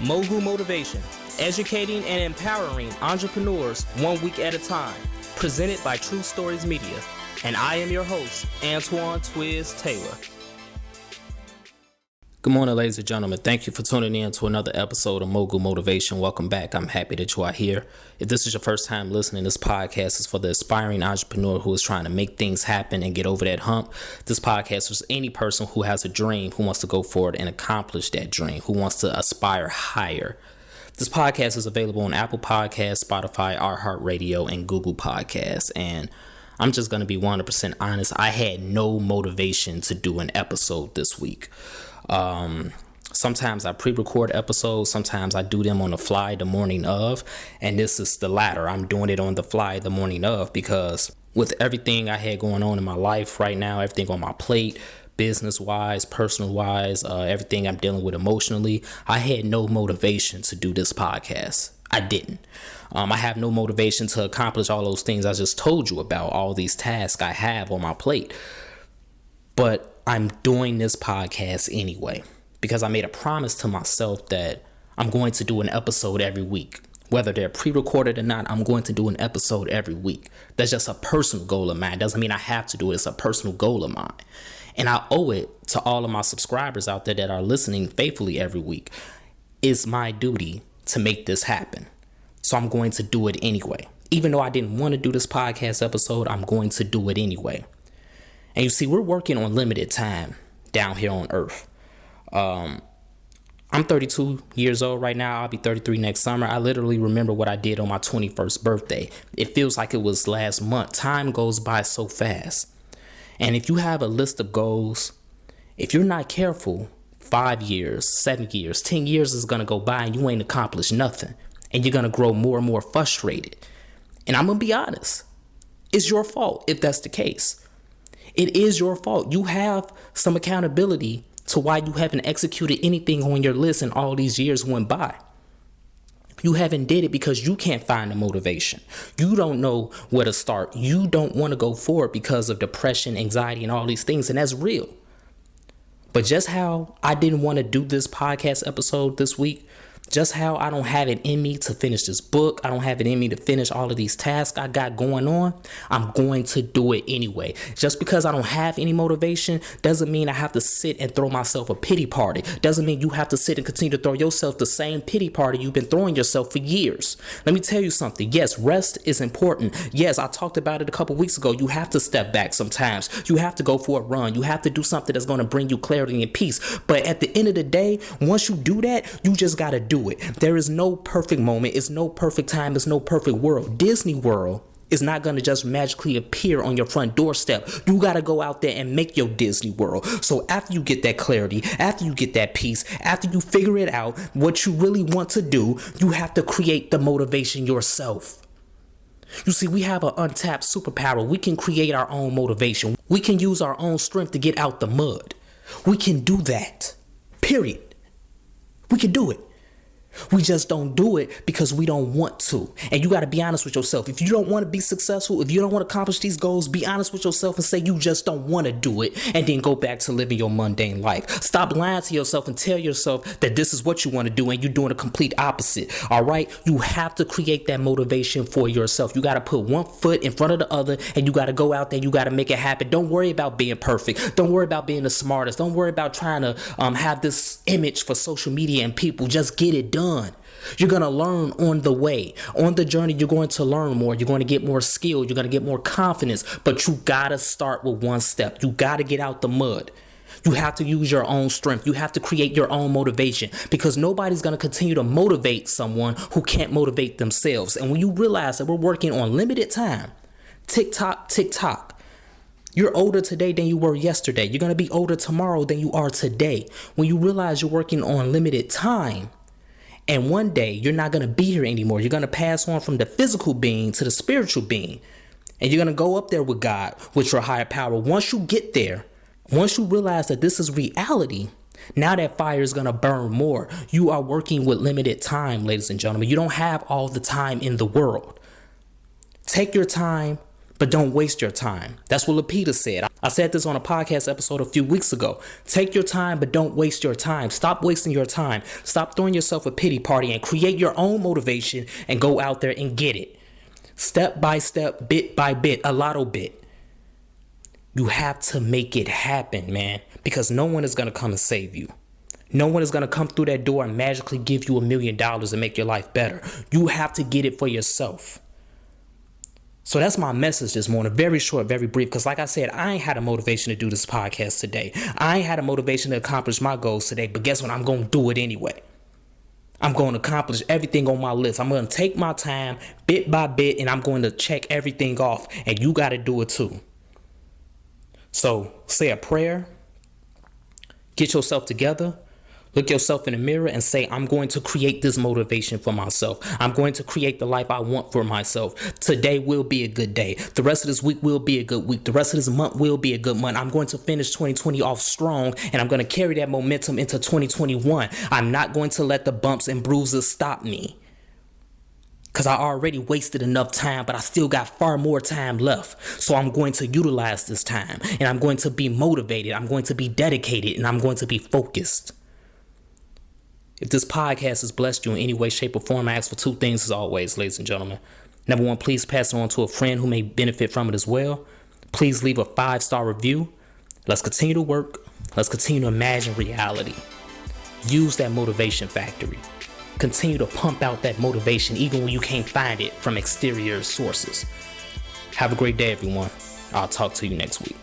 Mogul Motivation, educating and empowering entrepreneurs 1 week at a time. Presented by True Stories Media. And I am your host, Antoine Twiz Taylor. Good morning, ladies and gentlemen. Thank you for tuning in to another episode of Mogul Motivation. Welcome back. I'm happy that you are here. If this is your first time listening, this podcast is for the aspiring entrepreneur who is trying to make things happen and get over that hump. This podcast is any person who has a dream, who wants to go forward and accomplish that dream, who wants to aspire higher. This podcast is available on Apple Podcasts, Spotify, iHeartRadio, and Google Podcasts. And I'm just going to be 100% honest. I had no motivation to do an episode this week. Sometimes I pre-record episodes. Sometimes I do them on the fly the morning of. And this is the latter. I'm doing it on the fly the morning of because with everything I had going on in my life right now, everything on my plate, business-wise, personal-wise, everything I'm dealing with emotionally, I had no motivation to do this podcast. I didn't. I have no motivation to accomplish all those things I just told you about, all these tasks I have on my plate. But I'm doing this podcast anyway because I made a promise to myself that I'm going to do an episode every week. Whether they're pre-recorded or not, I'm going to do an episode every week. That's just a personal goal of mine. Doesn't mean I have to do it. It's a personal goal of mine. And I owe it to all of my subscribers out there that are listening faithfully every week. It's my duty to make this happen. So I'm going to do it anyway. Even though I didn't want to do this podcast episode, I'm going to do it anyway. And you see, we're working on limited time down here on Earth. I'm 32 years old right now. I'll be 33 next summer. I literally remember what I did on my 21st birthday. It feels like it was last month. Time goes by so fast. And if you have a list of goals, if you're not careful, 5 years, 7 years, 10 years is going to go by and you ain't accomplished nothing. And you're going to grow more and more frustrated. And I'm going to be honest. It's your fault if that's the case. It is your fault. You have some accountability to why you haven't executed anything on your list and all these years went by. You haven't did it because you can't find the motivation. You don't know where to start. You don't want to go forward because of depression, anxiety, and all these things. And that's real. But just how I didn't want to do this podcast episode this week, just how I don't have it in me to finish this book, I don't have it in me to finish all of these tasks I got going on, I'm going to do it anyway. Just because I don't have any motivation doesn't mean I have to sit and throw myself a pity party. Doesn't mean you have to sit and continue to throw yourself the same pity party you've been throwing yourself for years. Let me tell you something. Yes, rest is important. Yes, I talked about it a couple weeks ago. You have to step back sometimes. You have to go for a run. You have to do something that's going to bring you clarity and peace. But at the end of the day, once you do that, you just got to do it. There is no perfect moment. It's no perfect time. It's no perfect world. Disney World is not going to just magically appear on your front doorstep. You got to go out there and make your Disney World. So after you get that clarity, after you get that peace, after you figure it out, what you really want to do, you have to create the motivation yourself. You see, we have an untapped superpower. We can create our own motivation. We can use our own strength to get out the mud. We can do that. Period. We can do it. We just don't do it because we don't want to. And you got to be honest with yourself. If you don't want to be successful, if you don't want to accomplish these goals, be honest with yourself and say you just don't want to do it, and then go back to living your mundane life. Stop lying to yourself and tell yourself that this is what you want to do and you're doing the complete opposite. All right? You have to create that motivation for yourself. You got to put one foot in front of the other and you got to go out there. You got to make it happen. Don't worry about being perfect. Don't worry about being the smartest. Don't worry about trying to have this image for social media and people. Just get it done. You're going to learn on the way. On the journey, you're going to learn more. You're going to get more skilled. You're going to get more confidence. But you got to start with one step. You got to get out the mud. You have to use your own strength. You have to create your own motivation because nobody's going to continue to motivate someone who can't motivate themselves. And when you realize that we're working on limited time, tick tock, tick tock. You're older today than you were yesterday. You're going to be older tomorrow than you are today. When you realize you're working on limited time, and one day you're not going to be here anymore. You're going to pass on from the physical being to the spiritual being. And you're going to go up there with God, with your higher power. Once you get there, once you realize that this is reality, now that fire is going to burn more. You are working with limited time, ladies and gentlemen. You don't have all the time in the world. Take your time. but don't waste your time. That's what Lapita said. I said this on a podcast episode a few weeks ago. Take your time, but don't waste your time. Stop wasting your time. Stop throwing yourself a pity party and create your own motivation and go out there and get it. Step by step, bit by bit, a lotto bit. You have to make it happen, man, because no one is going to come and save you. No one is going to come through that door and magically give you $1 million and make your life better. You have to get it for yourself. So that's my message this morning. Very short, very brief. Because like I said, I ain't had a motivation to do this podcast today. I ain't had a motivation to accomplish my goals today. But guess what? I'm going to do it anyway. I'm going to accomplish everything on my list. I'm going to take my time bit by bit and I'm going to check everything off. And you got to do it too. So say a prayer. Get yourself together. Look yourself in the mirror and say, I'm going to create this motivation for myself. I'm going to create the life I want for myself. Today will be a good day. The rest of this week will be a good week. The rest of this month will be a good month. I'm going to finish 2020 off strong, and I'm going to carry that momentum into 2021. I'm not going to let the bumps and bruises stop me, because I already wasted enough time, but I still got far more time left. So I'm going to utilize this time, and I'm going to be motivated. I'm going to be dedicated, and I'm going to be focused. If this podcast has blessed you in any way, shape, or form, I ask for two things as always, ladies and gentlemen. Number one, please pass it on to a friend who may benefit from it as well. Please leave a 5-star review. Let's continue to work. Let's continue to imagine reality. Use that motivation factory. Continue to pump out that motivation even when you can't find it from exterior sources. Have a great day, everyone. I'll talk to you next week.